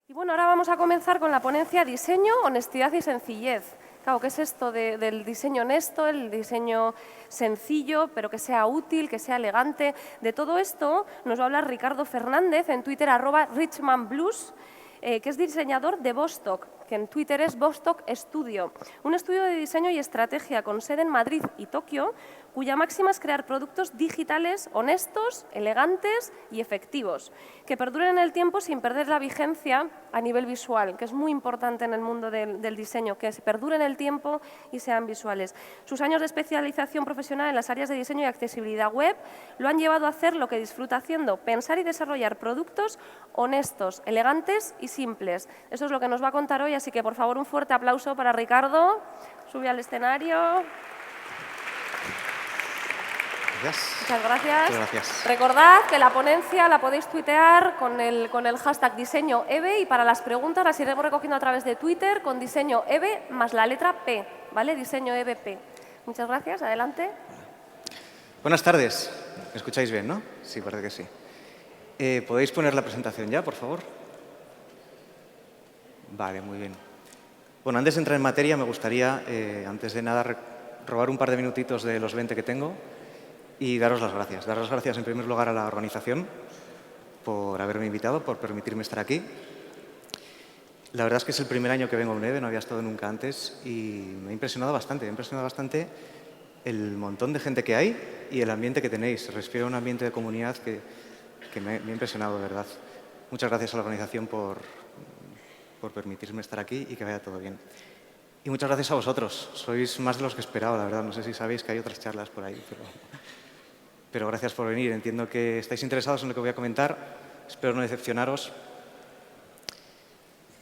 Y bueno, ahora vamos a comenzar con la ponencia Diseño, Honestidad y Sencillez. Claro, ¿qué es esto del diseño honesto, el diseño sencillo, pero que sea útil, que sea elegante? De todo esto nos va a hablar Ricardo Fernández en Twitter, @richmanblues, que es diseñador de Vostok, que en Twitter es Vostok Studio, un estudio de diseño y estrategia con sede en Madrid y Tokio, cuya máxima es crear productos digitales honestos, elegantes y efectivos, que perduren en el tiempo sin perder la vigencia a nivel visual, que es muy importante en el mundo del diseño, que se perduren en el tiempo y sean visuales. Sus años de especialización profesional en las áreas de diseño y accesibilidad web lo han llevado a hacer lo que disfruta haciendo, pensar y desarrollar productos honestos, elegantes y simples. Eso es lo que nos va a contar hoy, así que por favor un fuerte aplauso para Ricardo. Sube al escenario. Gracias. Muchas gracias. Muchas gracias. Recordad que la ponencia la podéis tuitear con el hashtag diseñoEVE y para las preguntas las iremos recogiendo a través de Twitter con diseñoEVE más la letra P, ¿vale? diseñoEVP. Muchas gracias. Adelante. Buenas tardes. ¿Me escucháis bien, no? Sí, parece que sí. ¿Podéis poner la presentación ya, por favor? Vale, muy bien. Bueno, antes de entrar en materia, me gustaría, antes de nada, robar un par de minutitos de los 20 que tengo y daros las gracias. Dar las gracias, en primer lugar, a la organización por haberme invitado, por permitirme estar aquí. La verdad es que es el primer año que vengo a UNEVE, no había estado nunca antes y me ha impresionado bastante. Me ha impresionado bastante el montón de gente que hay y el ambiente que tenéis. Respiro un ambiente de comunidad que me ha impresionado, de verdad. Muchas gracias a la organización por permitirme estar aquí y que vaya todo bien. Y muchas gracias a vosotros. Sois más de los que esperaba, la verdad. No sé si sabéis que hay otras charlas por ahí, pero gracias por venir. Entiendo que estáis interesados en lo que voy a comentar. Espero no decepcionaros.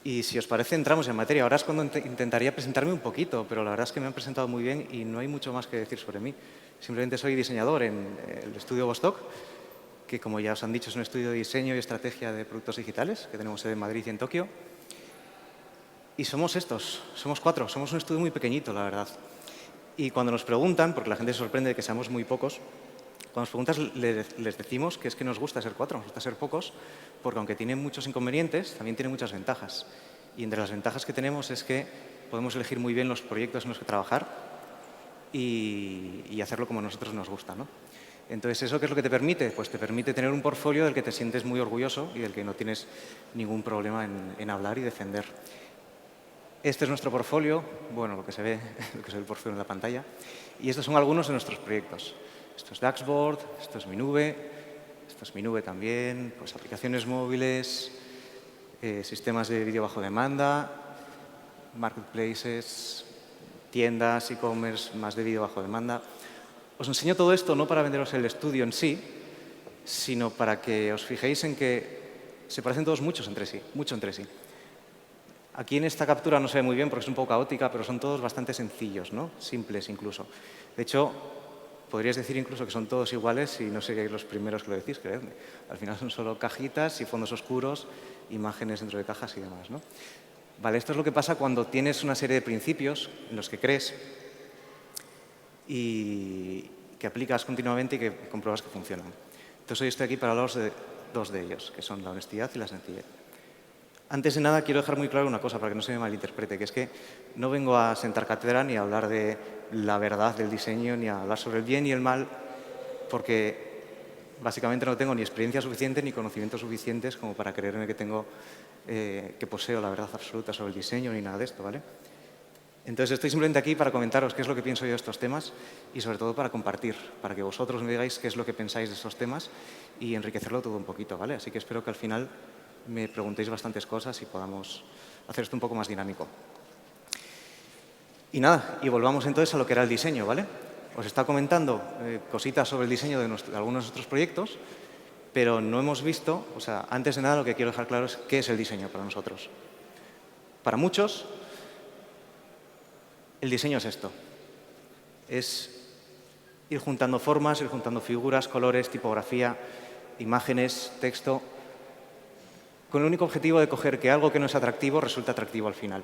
Y si os parece, entramos en materia. Ahora es cuando intentaría presentarme un poquito, pero la verdad es que me han presentado muy bien y no hay mucho más que decir sobre mí. Simplemente soy diseñador en el estudio Vostok, que, como ya os han dicho, es un estudio de diseño y estrategia de productos digitales, que tenemos sede en Madrid y en Tokio. Y somos 4, somos un estudio muy pequeñito, la verdad. Y cuando nos preguntan, porque la gente se sorprende de que seamos muy pocos, cuando nos preguntan les decimos que es que nos gusta ser 4, nos gusta ser pocos, porque aunque tiene muchos inconvenientes, también tiene muchas ventajas. Y entre las ventajas que tenemos es que podemos elegir muy bien los proyectos en los que trabajar y hacerlo como a nosotros nos gusta, ¿no? Entonces, ¿eso qué es lo que te permite? Pues te permite tener un portfolio del que te sientes muy orgulloso y del que no tienes ningún problema en hablar y defender. Este es nuestro portfolio, bueno, lo que se ve el portfolio en la pantalla. Y estos son algunos de nuestros proyectos. Esto es Dashboard, esto es mi nube también, pues aplicaciones móviles, sistemas de vídeo bajo demanda, marketplaces, tiendas, e-commerce, más de vídeo bajo demanda. Os enseño todo esto no para venderos el estudio en sí, sino para que os fijéis en que se parecen todos mucho entre sí. Aquí en esta captura no se ve muy bien porque es un poco caótica, pero son todos bastante sencillos, ¿no? Simples incluso. De hecho, podríais decir incluso que son todos iguales y no seríais los primeros que lo decís, creedme. Al final son solo cajitas y fondos oscuros, imágenes dentro de cajas y demás, ¿no? Vale, esto es lo que pasa cuando tienes una serie de principios en los que crees y que aplicas continuamente y que compruebas que funcionan. Entonces hoy estoy aquí para hablaros de dos de ellos, que son la honestidad y la sencillez. Antes de nada, quiero dejar muy claro una cosa para que no se me malinterprete, que es que no vengo a sentar cátedra ni a hablar de la verdad del diseño, ni a hablar sobre el bien y el mal, porque básicamente no tengo ni experiencia suficiente ni conocimientos suficientes como para creerme que poseo la verdad absoluta sobre el diseño ni nada de esto, ¿vale? Entonces estoy simplemente aquí para comentaros qué es lo que pienso yo de estos temas y sobre todo para compartir, para que vosotros me digáis qué es lo que pensáis de estos temas y enriquecerlo todo un poquito, ¿vale? Así que espero que al final me preguntéis bastantes cosas y podamos hacer esto un poco más dinámico. Y nada, y volvamos entonces a lo que era el diseño, ¿vale? Os está comentando cositas sobre el diseño de algunos de nuestros proyectos, pero no hemos visto, o sea, antes de nada lo que quiero dejar claro es qué es el diseño para nosotros. Para muchos, el diseño es esto. Es ir juntando formas, ir juntando figuras, colores, tipografía, imágenes, texto, con el único objetivo de coger que algo que no es atractivo resulta atractivo al final.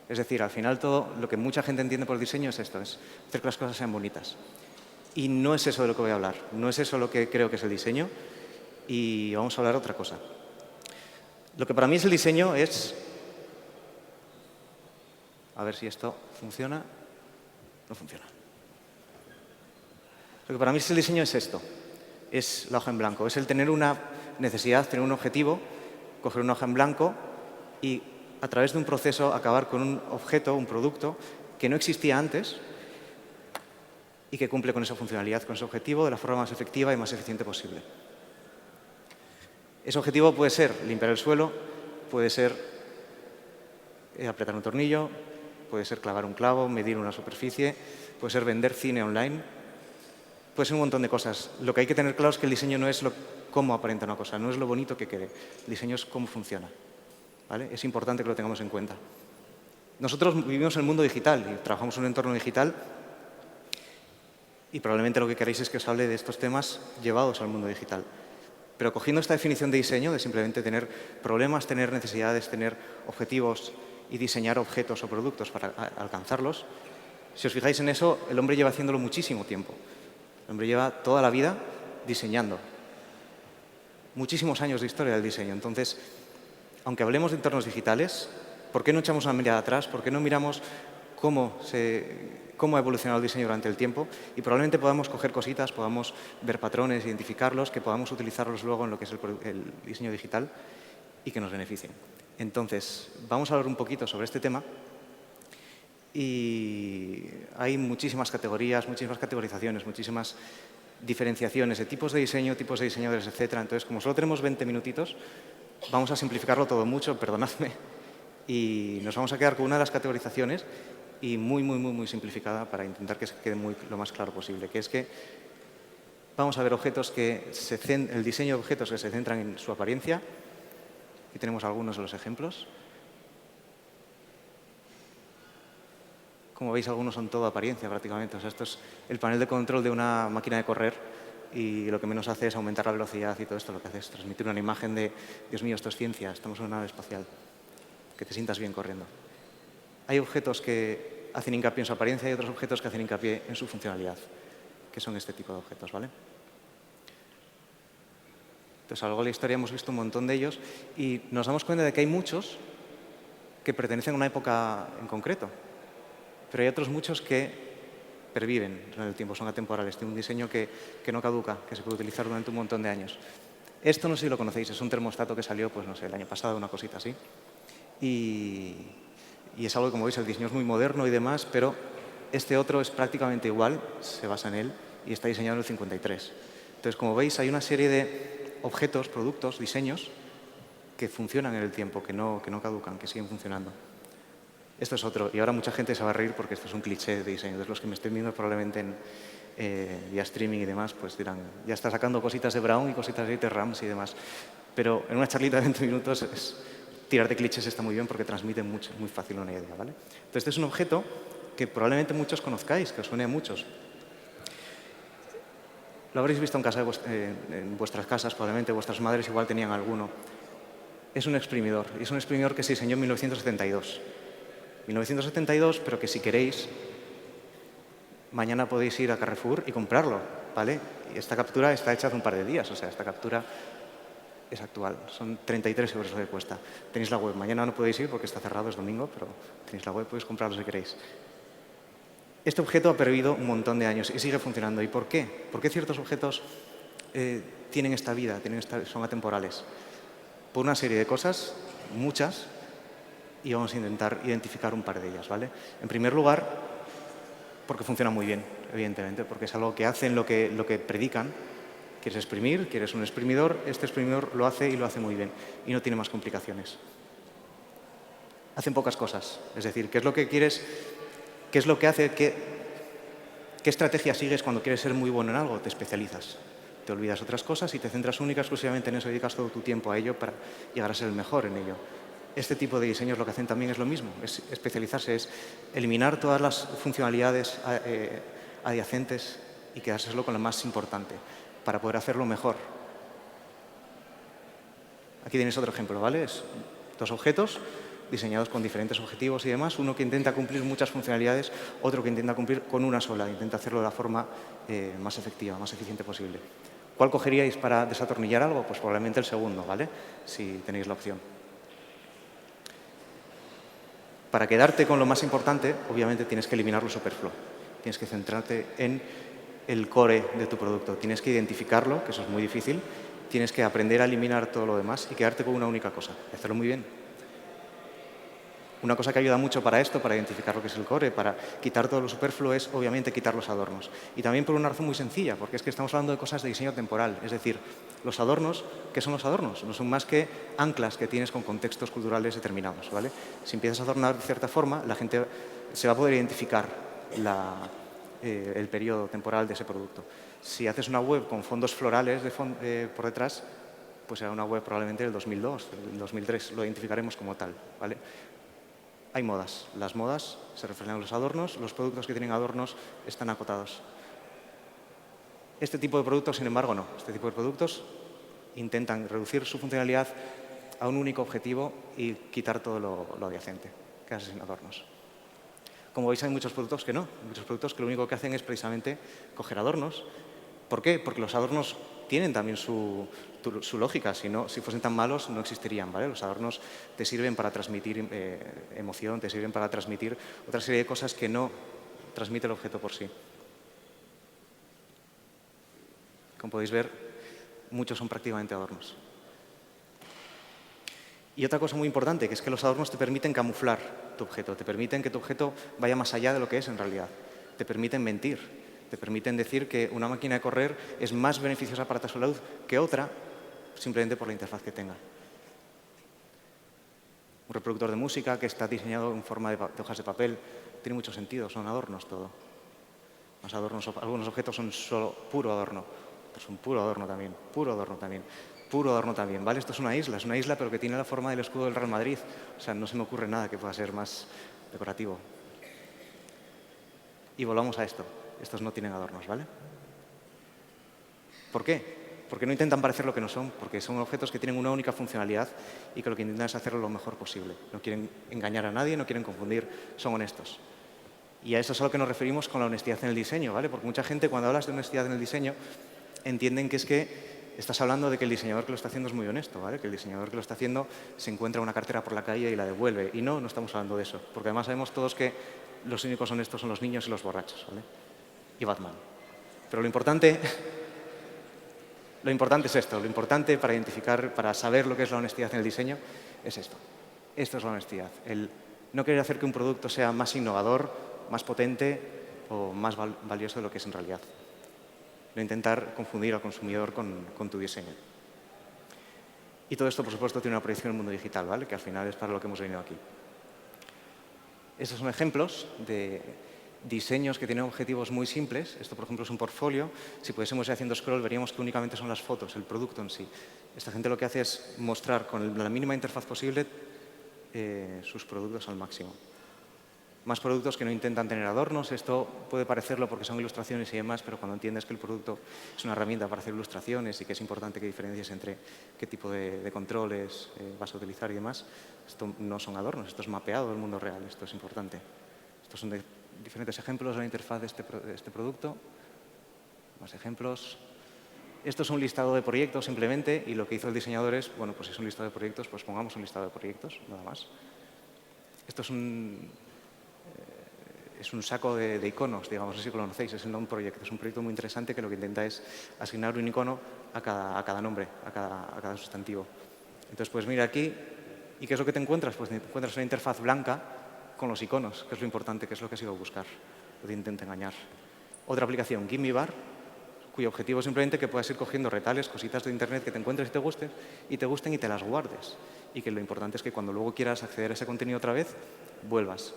Es decir, al final todo lo que mucha gente entiende por el diseño es esto, es hacer que las cosas sean bonitas. Y no es eso de lo que voy a hablar, no es eso lo que creo que es el diseño y vamos a hablar de otra cosa. Lo que para mí es el diseño es... A ver si esto funciona. No funciona. Lo que para mí es el diseño es esto. Es la hoja en blanco. Es el tener una necesidad, tener un objetivo, coger una hoja en blanco y a través de un proceso acabar con un objeto, un producto que no existía antes y que cumple con esa funcionalidad, con ese objetivo de la forma más efectiva y más eficiente posible. Ese objetivo puede ser limpiar el suelo, puede ser apretar un tornillo, puede ser clavar un clavo, medir una superficie, puede ser vender cine online, puede ser un montón de cosas. Lo que hay que tener claro es que el diseño no es cómo aparenta una cosa, no es lo bonito que quede. El diseño es cómo funciona, ¿vale? Es importante que lo tengamos en cuenta. Nosotros vivimos en el mundo digital y trabajamos en un entorno digital y probablemente lo que queréis es que os hable de estos temas llevados al mundo digital. Pero cogiendo esta definición de diseño, de simplemente tener problemas, tener necesidades, tener objetivos y diseñar objetos o productos para alcanzarlos, si os fijáis en eso, el hombre lleva haciéndolo muchísimo tiempo. El hombre lleva toda la vida diseñando. Muchísimos años de historia del diseño. Entonces, aunque hablemos de entornos digitales, ¿por qué no echamos una mirada atrás? ¿Por qué no miramos cómo ha evolucionado el diseño durante el tiempo? Y probablemente podamos coger cositas, podamos ver patrones, identificarlos, que podamos utilizarlos luego en lo que es el diseño digital y que nos beneficien. Entonces, vamos a hablar un poquito sobre este tema. Y hay muchísimas categorías, muchísimas categorizaciones, muchísimas diferenciaciones de tipos de diseño, tipos de diseñadores, etc. Entonces, como solo tenemos 20 minutitos, vamos a simplificarlo todo mucho, perdonadme, y nos vamos a quedar con una de las categorizaciones y muy simplificada para intentar que se quede lo más claro posible, que es que vamos a ver objetos el diseño de objetos que se centran en su apariencia. Aquí tenemos algunos de los ejemplos. Como veis, algunos son todo apariencia prácticamente. O sea, esto es el panel de control de una máquina de correr y lo que menos hace es aumentar la velocidad y todo esto lo que hace es transmitir una imagen de Dios mío, esto es ciencia, estamos en una nave espacial, que te sientas bien corriendo. Hay objetos que hacen hincapié en su apariencia y otros objetos que hacen hincapié en su funcionalidad, que son este tipo de objetos, ¿vale? Entonces, a lo largo de la historia hemos visto un montón de ellos y nos damos cuenta de que hay muchos que pertenecen a una época en concreto. Pero hay otros muchos que perviven en el tiempo, son atemporales, tienen un diseño que no caduca, que se puede utilizar durante un montón de años. Esto no sé si lo conocéis, es un termostato que salió, pues no sé, el año pasado, una cosita así. Y es algo que, como veis, el diseño es muy moderno y demás, pero este otro es prácticamente igual, se basa en él y está diseñado en el 53. Entonces, como veis, hay una serie de objetos, productos, diseños que funcionan en el tiempo, que no caducan, que siguen funcionando. Esto es otro, y ahora mucha gente se va a reír porque esto es un cliché de diseño. Entonces, los que me estén viendo probablemente vía streaming y demás, pues dirán, ya está sacando cositas de Brown y cositas de Dieter Rams y demás. Pero en una charlita de 20 minutos, tirar de clichés está muy bien porque transmiten muy fácil una idea, ¿vale? Entonces, este es un objeto que probablemente muchos conozcáis, que os suene a muchos. Lo habréis visto en casa en vuestras casas, probablemente vuestras madres igual tenían alguno. Es un exprimidor, y es un exprimidor que se diseñó en 1972. 1972, pero que si queréis, mañana podéis ir a Carrefour y comprarlo, ¿vale? Y esta captura está hecha hace un par de días, o sea, esta captura es actual. Son 33 euros lo que cuesta. Tenéis la web. Mañana no podéis ir porque está cerrado, es domingo, pero tenéis la web, podéis comprarlo si queréis. Este objeto ha pervivido un montón de años y sigue funcionando. ¿Y por qué? ¿Por qué ciertos objetos tienen esta vida, son atemporales? Por una serie de cosas, muchas, y vamos a intentar identificar un par de ellas, ¿vale? En primer lugar, porque funciona muy bien, evidentemente, porque es algo que hacen lo que predican. Quieres exprimir, quieres un exprimidor, este exprimidor lo hace y lo hace muy bien y no tiene más complicaciones. Hacen pocas cosas, es decir, ¿qué es lo que quieres? ¿Qué es lo que hace? ¿Qué estrategia sigues cuando quieres ser muy bueno en algo? Te especializas. Te olvidas otras cosas y te centras única y exclusivamente en eso y dedicas todo tu tiempo a ello para llegar a ser el mejor en ello. Este tipo de diseños lo que hacen también es lo mismo, es especializarse, es eliminar todas las funcionalidades adyacentes y quedarse solo con lo más importante para poder hacerlo mejor. Aquí tenéis otro ejemplo, ¿vale? Es dos objetos diseñados con diferentes objetivos y demás, uno que intenta cumplir muchas funcionalidades, otro que intenta cumplir con una sola, intenta hacerlo de la forma más efectiva, más eficiente posible. ¿Cuál cogeríais para desatornillar algo? Pues probablemente el segundo, ¿vale? Si tenéis la opción. para quedarte con lo más importante, obviamente tienes que eliminar lo superfluo. Tienes que centrarte en el core de tu producto. Tienes que identificarlo, que eso es muy difícil. Tienes que aprender a eliminar todo lo demás y quedarte con una única cosa y hacerlo muy bien. Una cosa que ayuda mucho para esto, para identificar lo que es el core, para quitar todo lo superfluo, es obviamente quitar los adornos. Y también por una razón muy sencilla, porque es que estamos hablando de cosas de diseño temporal. Es decir, los adornos, ¿qué son los adornos? No son más que anclas que tienes con contextos culturales determinados, ¿vale? Si empiezas a adornar de cierta forma, la gente se va a poder identificar el periodo temporal de ese producto. Si haces una web con fondos florales por detrás, pues será una web probablemente del 2002, del 2003, lo identificaremos como tal, ¿vale? Hay modas. Las modas se reflejan en los adornos. Los productos que tienen adornos están acotados. Este tipo de productos, sin embargo, no. Este tipo de productos intentan reducir su funcionalidad a un único objetivo y quitar todo lo adyacente, quedarse sin adornos. Como veis, hay muchos productos que no. Hay muchos productos que lo único que hacen es precisamente coger adornos. ¿Por qué? Porque los adornos tienen también su lógica. Si fuesen tan malos, no existirían, ¿vale? Los adornos te sirven para transmitir emoción, te sirven para transmitir otra serie de cosas que no transmite el objeto por sí. Como podéis ver, muchos son prácticamente adornos. Y otra cosa muy importante, que es que los adornos te permiten camuflar tu objeto, te permiten que tu objeto vaya más allá de lo que es en realidad, te permiten mentir, te permiten decir que una máquina de correr es más beneficiosa para tu salud que otra, simplemente por la interfaz que tenga. Un reproductor de música que está diseñado en forma de hojas de papel tiene mucho sentido, son adornos todo. Algunos objetos son solo puro adorno, otros son puro adorno también, puro adorno también. Puro adorno también, ¿vale? Esto es una isla pero que tiene la forma del escudo del Real Madrid. O sea, no se me ocurre nada que pueda ser más decorativo. Y volvamos a esto. Estos no tienen adornos, ¿vale? ¿Por qué? Porque no intentan parecer lo que no son, porque son objetos que tienen una única funcionalidad y que lo que intentan es hacerlo lo mejor posible. No quieren engañar a nadie, no quieren confundir, son honestos. Y a eso es a lo que nos referimos con la honestidad en el diseño, ¿vale? Porque mucha gente, cuando hablas de honestidad en el diseño, entienden que es que estás hablando de que el diseñador que lo está haciendo es muy honesto, ¿vale? Que el diseñador que lo está haciendo se encuentra una cartera por la calle y la devuelve. Y no estamos hablando de eso, porque además sabemos todos que los únicos honestos son los niños y los borrachos, ¿vale? Y Batman. Pero lo importante es esto, lo importante para identificar, para saber lo que es la honestidad en el diseño, es esto. Esto es la honestidad. El no querer hacer que un producto sea más innovador, más potente o más valioso de lo que es en realidad. No intentar confundir al consumidor con tu diseño. Y todo esto, por supuesto, tiene una proyección en el mundo digital, ¿vale? Que al final es para lo que hemos venido aquí. Estos son ejemplos de diseños que tienen objetivos muy simples. Esto, por ejemplo, es un portfolio. Si pudiésemos ir haciendo scroll, veríamos que únicamente son las fotos, el producto en sí. Esta gente lo que hace es mostrar con la mínima interfaz posible sus productos al máximo. Más productos que no intentan tener adornos. Esto puede parecerlo porque son ilustraciones y demás, pero cuando entiendes que el producto es una herramienta para hacer ilustraciones y que es importante que diferencies entre qué tipo de controles vas a utilizar y demás, esto no son adornos, esto es mapeado del mundo real, esto es importante. Estos son diferentes ejemplos de la interfaz de este producto. Más ejemplos. Esto es un listado de proyectos simplemente y lo que hizo el diseñador es, bueno, pues si es un listado de proyectos, pues pongamos un listado de proyectos, nada más. Esto es un saco de iconos, digamos, no sé si lo conocéis, es el Noun Project. Es un proyecto muy interesante que lo que intenta es asignar un icono a cada nombre, a cada sustantivo. Entonces, pues mira aquí, ¿y qué es lo que te encuentras? Pues te encuentras una interfaz blanca con los iconos, que es lo importante, que es lo que has ido a buscar, lo que intenta engañar. Otra aplicación, Gimme Bar, cuyo objetivo es simplemente que puedas ir cogiendo retales, cositas de Internet que te encuentres y te gusten y te las guardes. Y que lo importante es que cuando luego quieras acceder a ese contenido otra vez, vuelvas.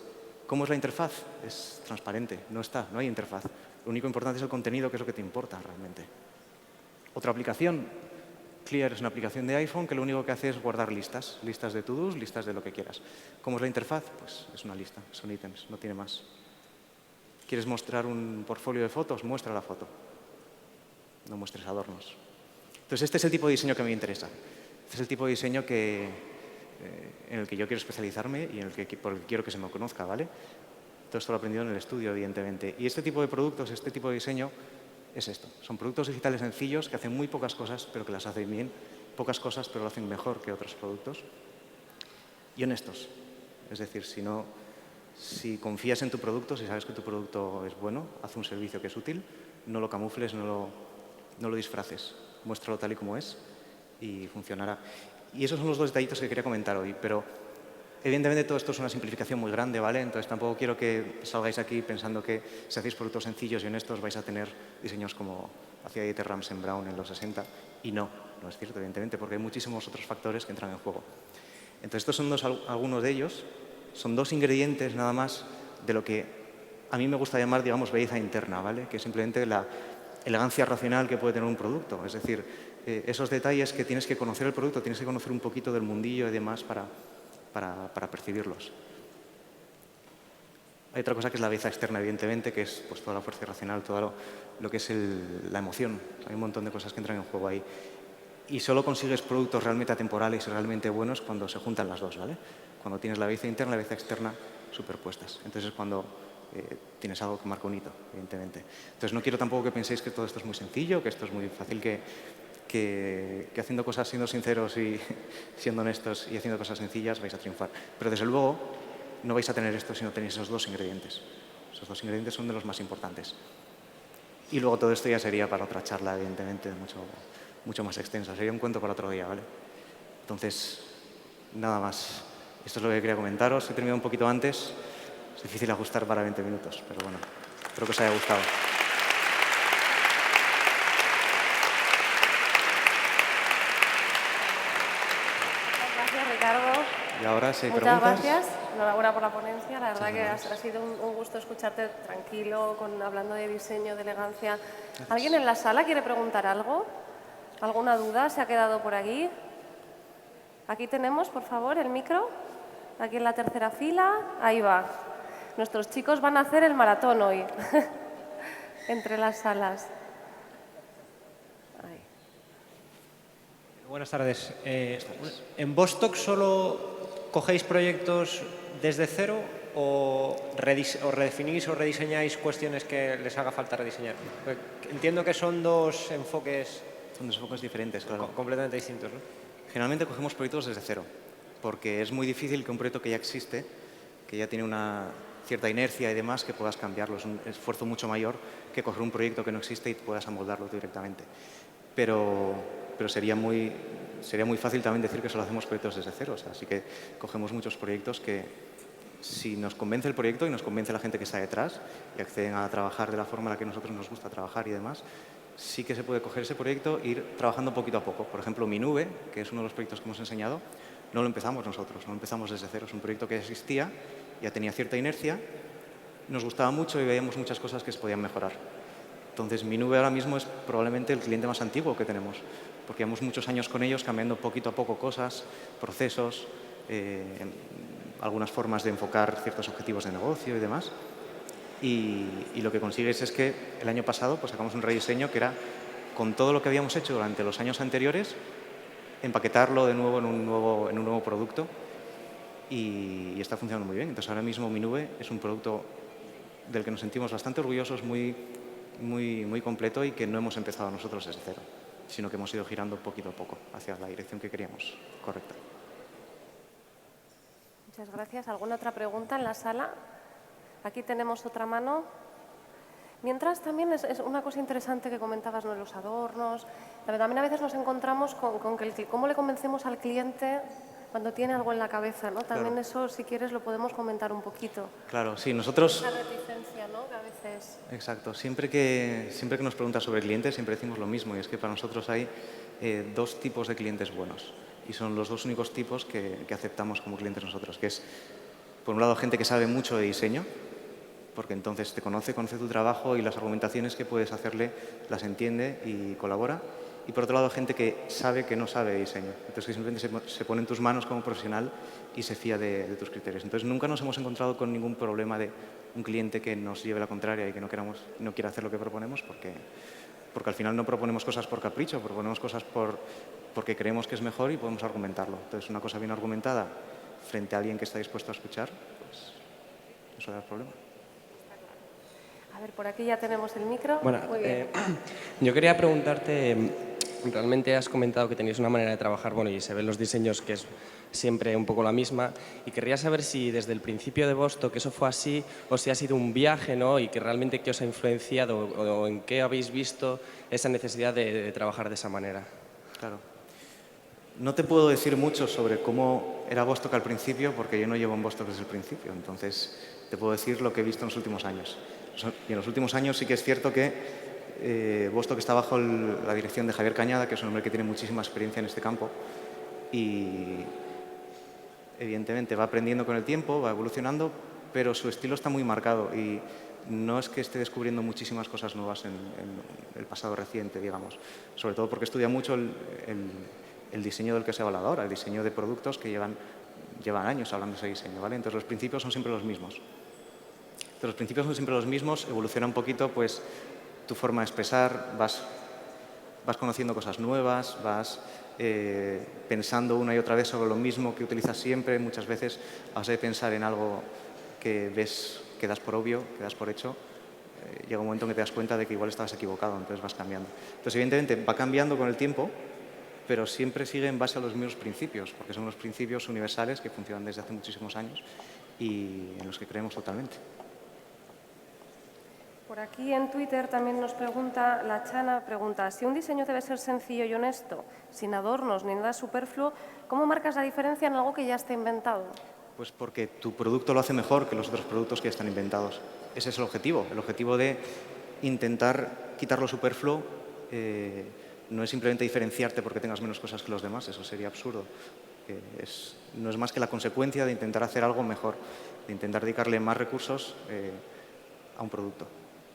¿Cómo es la interfaz? Es transparente, no hay interfaz. Lo único importante es el contenido, que es lo que te importa realmente. Otra aplicación, Clear, es una aplicación de iPhone que lo único que hace es guardar listas de to-dos, listas de lo que quieras. ¿Cómo es la interfaz? Pues es una lista, son ítems, no tiene más. ¿Quieres mostrar un portfolio de fotos? Muestra la foto. No muestres adornos. Entonces, este es el tipo de diseño que me interesa. Este es el tipo de diseño en el que yo quiero especializarme y por el que quiero que se me conozca, ¿vale? Todo esto lo he aprendido en el estudio, evidentemente. Y este tipo de productos, este tipo de diseño, es esto. Son productos digitales sencillos que hacen muy pocas cosas, pero que las hacen bien. Pocas cosas, pero lo hacen mejor que otros productos. Y honestos. Es decir, si no Si confías en tu producto, si sabes que tu producto es bueno, haz un servicio que es útil, no lo camufles, no lo disfraces, muéstralo tal y como es y funcionará. Y esos son los dos detallitos que quería comentar hoy, pero evidentemente todo esto es una simplificación muy grande, ¿vale? Entonces tampoco quiero que salgáis aquí pensando que si hacéis productos sencillos y honestos vais a tener diseños como hacía Dieter Ramsey Brown en los 60, y no es cierto, evidentemente, porque hay muchísimos otros factores que entran en juego. Entonces estos son algunos de ellos, son dos ingredientes nada más de lo que a mí me gusta llamar, digamos, belleza interna, ¿vale? Que es simplemente la elegancia racional que puede tener un producto. Es decir, esos detalles que tienes que conocer el producto, tienes que conocer un poquito del mundillo y demás para percibirlos. Hay otra cosa que es la belleza externa, evidentemente, que es pues, toda la fuerza irracional, todo lo que es la emoción. Hay un montón de cosas que entran en juego ahí. Y solo consigues productos realmente atemporales y realmente buenos cuando se juntan las dos, ¿vale? Cuando tienes la belleza interna y la belleza externa superpuestas. Entonces es cuando tienes algo que marca un hito, evidentemente. Entonces no quiero tampoco que penséis que todo esto es muy sencillo, que esto es muy fácil, que haciendo cosas, siendo sinceros y siendo honestos y haciendo cosas sencillas vais a triunfar. Pero desde luego no vais a tener esto si no tenéis esos dos ingredientes. Esos dos ingredientes son de los más importantes. Y luego todo esto ya sería para otra charla, evidentemente, mucho más extensa. Sería un cuento para otro día, ¿vale? Entonces, nada más. Esto es lo que quería comentaros. He terminado un poquito antes. Es difícil ajustar para 20 minutos, pero bueno, espero que os haya gustado. Gracias, Ricardo. Y ahora, si hay Muchas preguntas... gracias. Enhorabuena por la ponencia. La verdad que gracias. ha sido un gusto escucharte tranquilo, hablando de diseño, de elegancia. ¿Alguien en la sala quiere preguntar algo? ¿Alguna duda se ha quedado por aquí? Aquí tenemos, por favor, el micro. Aquí en la tercera fila. Ahí va. Nuestros chicos van a hacer el maratón hoy, entre las salas. Ahí. Buenas tardes. ¿En Bostock solo cogéis proyectos desde cero o redefinís o rediseñáis cuestiones que les haga falta rediseñar? Entiendo que son dos enfoques... Son dos enfoques diferentes, claro. Completamente distintos, ¿no? Generalmente cogemos proyectos desde cero, porque es muy difícil que un proyecto que ya existe, que ya tiene una cierta inercia y demás, que puedas cambiarlo. Es un esfuerzo mucho mayor que coger un proyecto que no existe y puedas amoldarlo tú directamente. Pero sería muy fácil también decir que solo hacemos proyectos desde cero. O sea, así que cogemos muchos proyectos que, si nos convence el proyecto y nos convence la gente que está detrás y acceden a trabajar de la forma en la que a nosotros nos gusta trabajar y demás, sí que se puede coger ese proyecto e ir trabajando poquito a poco. Por ejemplo, Mi Nube, que es uno de los proyectos que hemos enseñado, no lo empezamos nosotros, no lo empezamos desde cero. Es un proyecto que ya existía, ya tenía cierta inercia, nos gustaba mucho y veíamos muchas cosas que se podían mejorar. Entonces, Mi Nube ahora mismo es probablemente el cliente más antiguo que tenemos, porque llevamos muchos años con ellos cambiando poquito a poco cosas, procesos, algunas formas de enfocar ciertos objetivos de negocio y demás. Y lo que consigues es que el año pasado pues, sacamos un rediseño que era, con todo lo que habíamos hecho durante los años anteriores, empaquetarlo de nuevo en un nuevo producto, y está funcionando muy bien. Entonces, ahora mismo Mi Nube es un producto del que nos sentimos bastante orgullosos, muy completo, y que no hemos empezado nosotros desde cero, sino que hemos ido girando poquito a poco hacia la dirección que queríamos. Correcta. Muchas gracias. ¿Alguna otra pregunta en la sala? Aquí tenemos otra mano. Mientras, también es una cosa interesante que comentabas, ¿no?, los adornos. También a veces nos encontramos con que cómo le convencemos al cliente cuando tiene algo en la cabeza, ¿no? También Claro. eso, si quieres, lo podemos comentar un poquito. Claro, sí, nosotros... Esa reticencia, ¿no?, que a veces... Exacto. Siempre que nos preguntas sobre clientes, siempre decimos lo mismo, y es que para nosotros hay dos tipos de clientes buenos. Y son los dos únicos tipos que aceptamos como clientes nosotros, que es, por un lado, gente que sabe mucho de diseño, porque entonces te conoce tu trabajo y las argumentaciones que puedes hacerle las entiende y colabora. Y por otro lado, gente que sabe que no sabe de diseño. Entonces, que simplemente se pone en tus manos como profesional y se fía de tus criterios. Entonces, nunca nos hemos encontrado con ningún problema de un cliente que nos lleve la contraria y que no quiera hacer lo que proponemos, porque al final no proponemos cosas por capricho, proponemos cosas porque creemos que es mejor y podemos argumentarlo. Entonces, una cosa bien argumentada frente a alguien que está dispuesto a escuchar, pues eso da problema. A ver, por aquí ya tenemos el micro. Bueno, Muy bien. yo quería preguntarte, Realmente has comentado que tenéis una manera de trabajar, bueno, y se ven los diseños que es siempre un poco la misma. Y querría saber si desde el principio de Vostok eso fue así o si ha sido un viaje, ¿no? Y que realmente qué os ha influenciado o en qué habéis visto esa necesidad de trabajar de esa manera. Claro. No te puedo decir mucho sobre cómo era Vostok al principio, porque yo no llevo en Vostok desde el principio. Entonces, te puedo decir lo que he visto en los últimos años. Y en los últimos años sí que es cierto que Vostok está bajo la dirección de Javier Cañada, que es un hombre que tiene muchísima experiencia en este campo. Y evidentemente va aprendiendo con el tiempo, va evolucionando, pero su estilo está muy marcado y no es que esté descubriendo muchísimas cosas nuevas en el pasado reciente, digamos. Sobre todo porque estudia mucho el diseño del que se ha hablado ahora, el diseño de productos que llevan años hablando de ese diseño, ¿vale? Entonces los principios son siempre los mismos. Entonces, los principios son siempre los mismos, evoluciona un poquito pues tu forma de expresar, vas conociendo cosas nuevas, vas pensando una y otra vez sobre lo mismo que utilizas siempre. Muchas veces, a base de pensar en algo que ves, que das por obvio, que das por hecho, llega un momento en que te das cuenta de que igual estabas equivocado, entonces vas cambiando. Entonces, evidentemente, va cambiando con el tiempo, pero siempre sigue en base a los mismos principios, porque son los principios universales que funcionan desde hace muchísimos años y en los que creemos totalmente. Por aquí en Twitter también nos pregunta, la Chana pregunta, si un diseño debe ser sencillo y honesto, sin adornos ni nada superfluo, ¿cómo marcas la diferencia en algo que ya está inventado? Pues porque tu producto lo hace mejor que los otros productos que ya están inventados. Ese es el objetivo de intentar quitar lo superfluo. No es simplemente diferenciarte porque tengas menos cosas que los demás, eso sería absurdo. No es más que la consecuencia de intentar hacer algo mejor, de intentar dedicarle más recursos a un producto.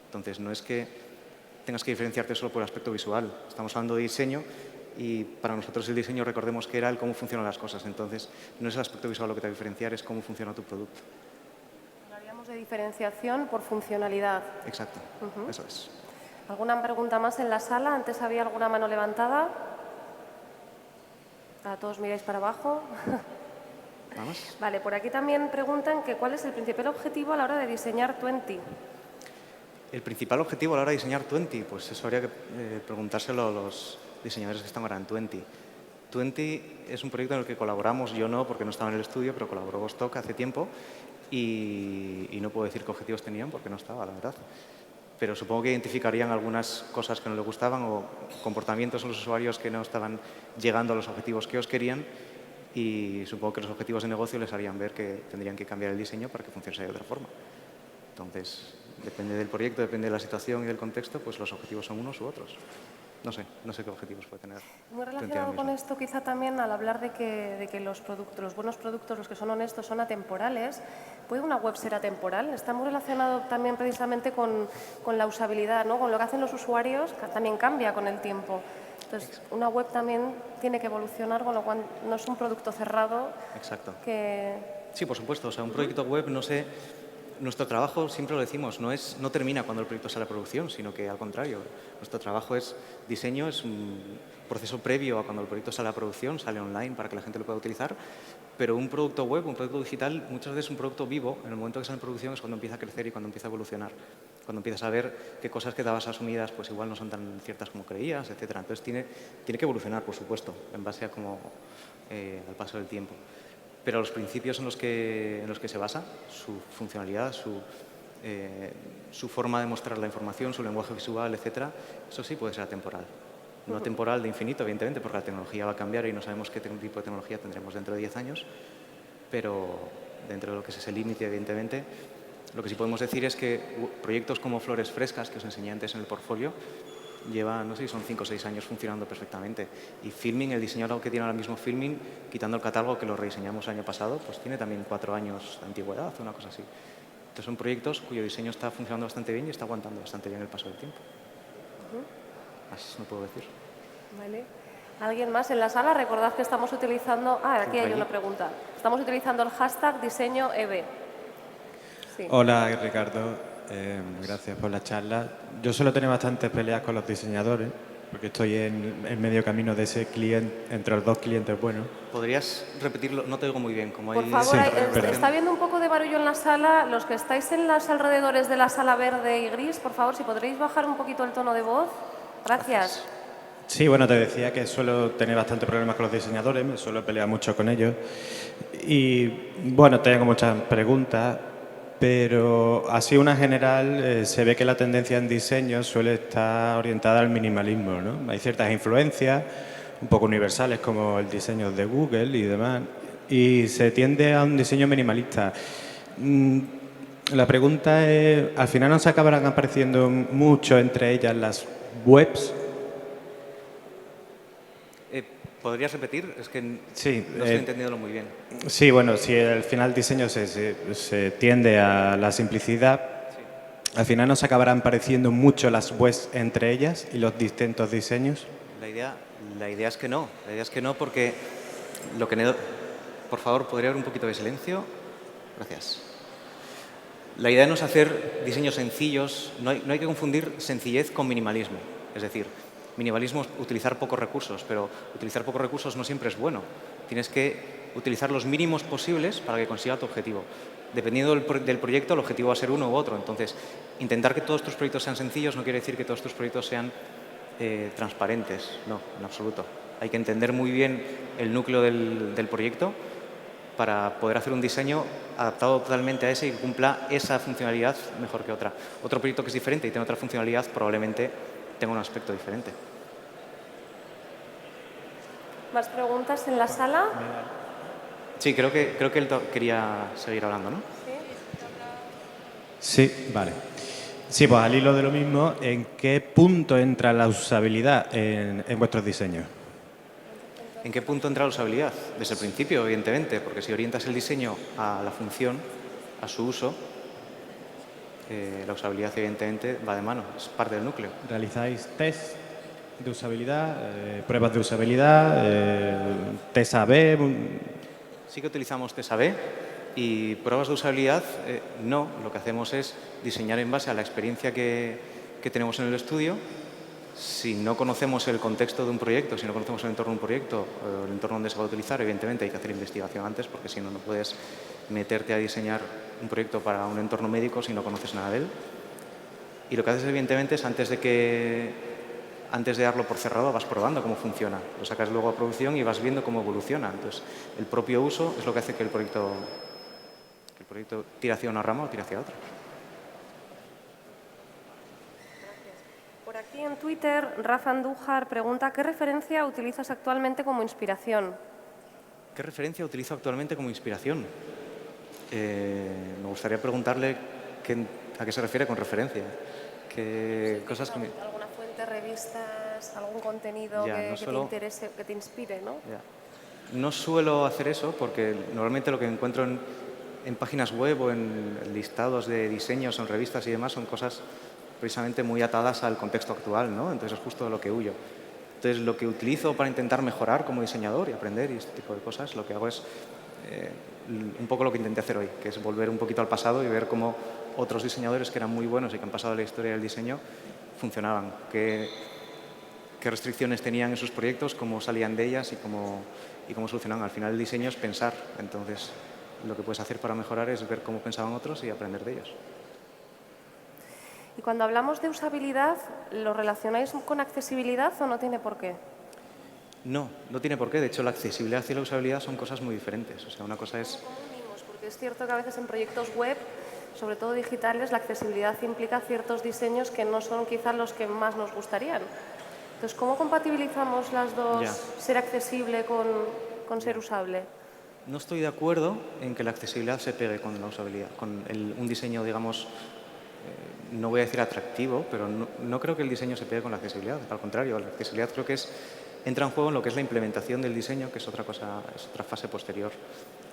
Entonces, no es que tengas que diferenciarte solo por el aspecto visual. Estamos hablando de diseño y para nosotros el diseño, recordemos que era el cómo funcionan las cosas. Entonces, no es el aspecto visual lo que te va a diferenciar, es cómo funciona tu producto. Hablaríamos de diferenciación por funcionalidad. Exacto, eso es. ¿Alguna pregunta más en la sala? Antes había alguna mano levantada. Todos miráis para abajo. ¿Vamos? Vale, por aquí también preguntan que cuál es el principal objetivo a la hora de diseñar Twenty. El principal objetivo a la hora de diseñar Twenty, pues eso habría que preguntárselo a los diseñadores que están ahora en Twenty. Twenty es un proyecto en el que colaboramos, yo no, porque no estaba en el estudio, pero colaboró Vostok hace tiempo y no puedo decir qué objetivos tenían porque no estaba, la verdad. Pero supongo que identificarían algunas cosas que no les gustaban o comportamientos en los usuarios que no estaban llegando a los objetivos que ellos querían y supongo que los objetivos de negocio les harían ver que tendrían que cambiar el diseño para que funcionase de otra forma. Entonces, depende del proyecto, depende de la situación y del contexto, pues los objetivos son unos u otros. No sé qué objetivos puede tener. Muy relacionado con esto, quizá también al hablar de que los buenos productos, los que son honestos, son atemporales, ¿puede una web ser atemporal? Está muy relacionado también precisamente con la usabilidad, ¿no? Con lo que hacen los usuarios, que también cambia con el tiempo. Entonces, una web también tiene que evolucionar, con lo cual no es un producto cerrado. Exacto. Que... Sí, por supuesto. O sea, un proyecto web, no sé, nuestro trabajo, siempre lo decimos, no termina cuando el proyecto sale a producción, sino que al contrario. Nuestro trabajo es diseño, es un proceso previo a cuando el proyecto sale a producción, sale online para que la gente lo pueda utilizar. Pero un producto web, un producto digital, muchas veces un producto vivo, en el momento que sale en producción es cuando empieza a crecer y cuando empieza a evolucionar. Cuando empiezas a ver qué cosas que dabas asumidas pues igual no son tan ciertas como creías, etc. Entonces tiene que evolucionar, por supuesto, en base a al paso del tiempo. Pero los principios en los que se basa, su funcionalidad, su forma de mostrar la información, su lenguaje visual, etc., eso sí puede ser atemporal. No temporal de infinito, evidentemente, porque la tecnología va a cambiar y no sabemos qué tipo de tecnología tendremos dentro de 10 años, pero dentro de lo que es ese límite, evidentemente, lo que sí podemos decir es que proyectos como Flores Frescas, que os enseñé antes en el portfolio, llevan, no sé si son 5 o 6 años funcionando perfectamente. Y Filming, el diseñador que tiene ahora mismo Filming, quitando el catálogo que lo rediseñamos el año pasado, pues tiene también 4 años de antigüedad, una cosa así. Entonces son proyectos cuyo diseño está funcionando bastante bien y está aguantando bastante bien el paso del tiempo. Más no puedo decir. Vale. ¿Alguien más en la sala? Recordad que estamos utilizando... aquí hay una pregunta. Estamos utilizando el hashtag diseñoEB. Sí. Hola, Ricardo. Gracias por la charla. Yo suelo tener bastantes peleas con los diseñadores, porque estoy en medio camino de ese cliente, entre los dos clientes buenos. ¿Podrías repetirlo? No te oigo muy bien. Como Por hay... favor, Sí, está habiendo un poco de barullo en la sala. Los que estáis en los alrededores de la sala verde y gris, por favor, si podréis bajar un poquito el tono de voz. Gracias. Sí, bueno, te decía que suelo tener bastante problemas con los diseñadores, me suelo pelear mucho con ellos. Y bueno, tengo muchas preguntas, pero así una general se ve que la tendencia en diseño suele estar orientada al minimalismo, ¿no? Hay ciertas influencias un poco universales como el diseño de Google y demás, y se tiende a un diseño minimalista. Mm, La pregunta es, ¿al final no se acabarán apareciendo mucho entre ellas las webs? ¿Podrías repetir? Es que Sí, no estoy entendiéndolo muy bien. sí, bueno, si al final el diseño se tiende a la simplicidad, al final nos acabarán pareciendo mucho las webs entre ellas y los distintos diseños. La idea es que no. La idea es que no porque lo que... Por favor, ¿podría haber un poquito de silencio? Gracias. La idea no es hacer diseños sencillos. No hay que confundir sencillez con minimalismo. Es decir, minimalismo es utilizar pocos recursos, pero utilizar pocos recursos no siempre es bueno. Tienes que utilizar los mínimos posibles para que consiga tu objetivo. Dependiendo del proyecto, el objetivo va a ser uno u otro. Entonces, intentar que todos tus proyectos sean sencillos no quiere decir que todos tus proyectos sean transparentes. No, en absoluto. Hay que entender muy bien el núcleo del proyecto para poder hacer un diseño adaptado totalmente a ese y que cumpla esa funcionalidad mejor que otra. Otro proyecto que es diferente y tiene otra funcionalidad probablemente tenga un aspecto diferente. ¿Más preguntas en la sala? Sí, creo que él quería seguir hablando, ¿no? Sí, vale. Sí, pues al hilo de lo mismo, ¿en qué punto entra la usabilidad en vuestros diseños? ¿En qué punto entra la usabilidad? Desde el principio, evidentemente, porque si orientas el diseño a la función, a su uso, la usabilidad evidentemente va de mano, es parte del núcleo. ¿Realizáis test de usabilidad, pruebas de usabilidad, test A/B? Sí que utilizamos test A/B y pruebas de usabilidad, no. Lo que hacemos es diseñar en base a la experiencia que tenemos en el estudio. Si no conocemos el contexto de un proyecto, si no conocemos el entorno de un proyecto, el entorno donde se va a utilizar, evidentemente hay que hacer investigación antes, porque si no, no puedes meterte a diseñar un proyecto para un entorno médico si no conoces nada de él. Y lo que haces, evidentemente, es antes de darlo por cerrado, vas probando cómo funciona. Lo sacas luego a producción y vas viendo cómo evoluciona. Entonces, el propio uso es lo que hace que el proyecto tire hacia una rama o tire hacia otra. Por aquí en Twitter, Rafa Andújar pregunta ¿qué referencia utilizas actualmente como inspiración? ¿Qué referencia utilizo actualmente como inspiración? Me gustaría preguntarle a qué se refiere con referencia. ¿Alguna fuente, revistas, algún contenido que te interese, que te inspire, ¿no? No suelo hacer eso porque normalmente lo que encuentro en páginas web o en listados de diseños o en revistas y demás son cosas precisamente muy atadas al contexto actual, ¿no? Entonces es justo de lo que huyo. Entonces lo que utilizo para intentar mejorar como diseñador y aprender y este tipo de cosas, lo que hago es un poco lo que intenté hacer hoy, que es volver un poquito al pasado y ver cómo otros diseñadores que eran muy buenos y que han pasado la historia del diseño funcionaban, qué restricciones tenían en sus proyectos, cómo salían de ellas y cómo solucionaban. Al final el diseño es pensar, entonces lo que puedes hacer para mejorar es ver cómo pensaban otros y aprender de ellos. Y cuando hablamos de usabilidad, ¿lo relacionáis con accesibilidad o no tiene por qué? No, no tiene por qué. De hecho, la accesibilidad y la usabilidad son cosas muy diferentes. O sea, una cosa es... ¿Cómo unimos? Porque es cierto que a veces en proyectos web, sobre todo digitales, la accesibilidad implica ciertos diseños que no son quizás los que más nos gustarían. Entonces, ¿cómo compatibilizamos las dos, ser accesible con ser usable? No estoy de acuerdo en que la accesibilidad se pegue con la usabilidad, con un diseño, digamos, no voy a decir atractivo, pero no creo que el diseño se pegue con la accesibilidad. Al contrario, la accesibilidad creo que entra en juego en lo que es la implementación del diseño, que es otra cosa, es otra fase posterior.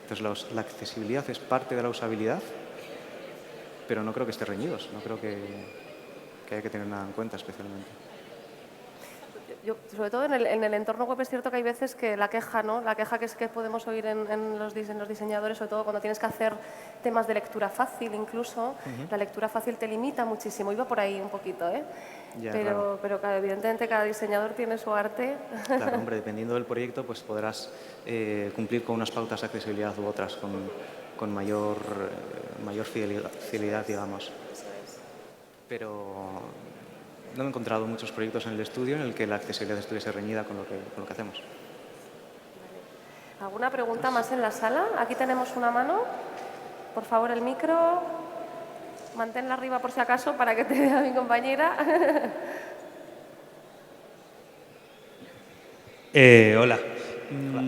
Entonces, la accesibilidad es parte de la usabilidad, pero no creo que esté reñidos, no creo que haya que tener nada en cuenta especialmente. Yo, sobre todo en el entorno web es cierto que hay veces que la queja, ¿no? La queja que podemos oír en los diseñadores, sobre todo cuando tienes que hacer temas de lectura fácil incluso, la lectura fácil te limita muchísimo. Iba por ahí un poquito, ¿eh? Pero claro, evidentemente cada diseñador tiene su arte. Claro, hombre, dependiendo del proyecto pues podrás cumplir con unas pautas de accesibilidad u otras con mayor fidelidad, digamos. Pero no me he encontrado muchos proyectos en el estudio en el que la accesibilidad estuviese reñida con lo que hacemos. ¿Alguna pregunta más en la sala? Aquí tenemos una mano. Por favor, el micro. Manténla arriba por si acaso para que te vea mi compañera. Hola.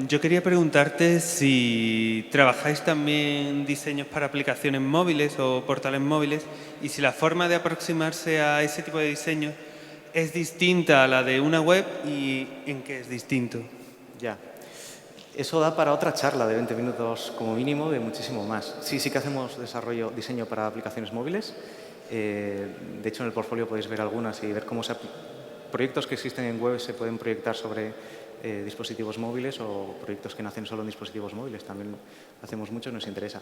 Yo quería preguntarte si trabajáis también diseños para aplicaciones móviles o portales móviles y si la forma de aproximarse a ese tipo de diseño es distinta a la de una web y en qué es distinto. Ya. Eso da para otra charla de 20 minutos como mínimo, de muchísimo más. Sí que hacemos diseño para aplicaciones móviles. De hecho, en el portfolio podéis ver algunas y ver cómo proyectos que existen en web se pueden proyectar sobre dispositivos móviles o proyectos que nacen solo en dispositivos móviles. También hacemos mucho y nos interesa.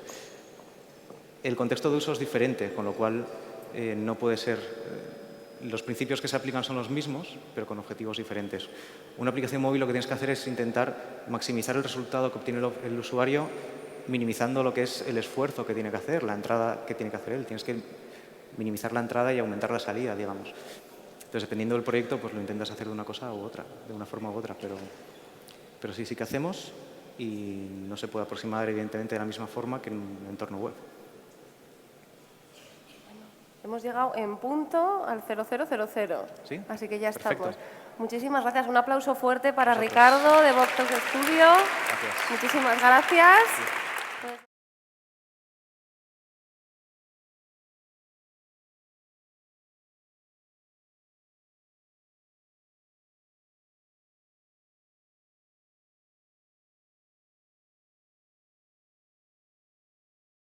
El contexto de uso es diferente, con lo cual no puede ser... los principios que se aplican son los mismos, pero con objetivos diferentes. Una aplicación móvil lo que tienes que hacer es intentar maximizar el resultado que obtiene el usuario, minimizando lo que es el esfuerzo que tiene que hacer, la entrada que tiene que hacer él. Tienes que minimizar la entrada y aumentar la salida, digamos. Entonces, dependiendo del proyecto, pues lo intentas hacer de una cosa u otra, de una forma u otra, pero sí que hacemos y no se puede aproximar, evidentemente, de la misma forma que en un entorno web. Hemos llegado en punto al 0000. ¿Sí? Así que ya Perfecto. estamos. Muchísimas gracias. Un aplauso fuerte para Ricardo de Voxtalk Studio. Gracias. Muchísimas gracias.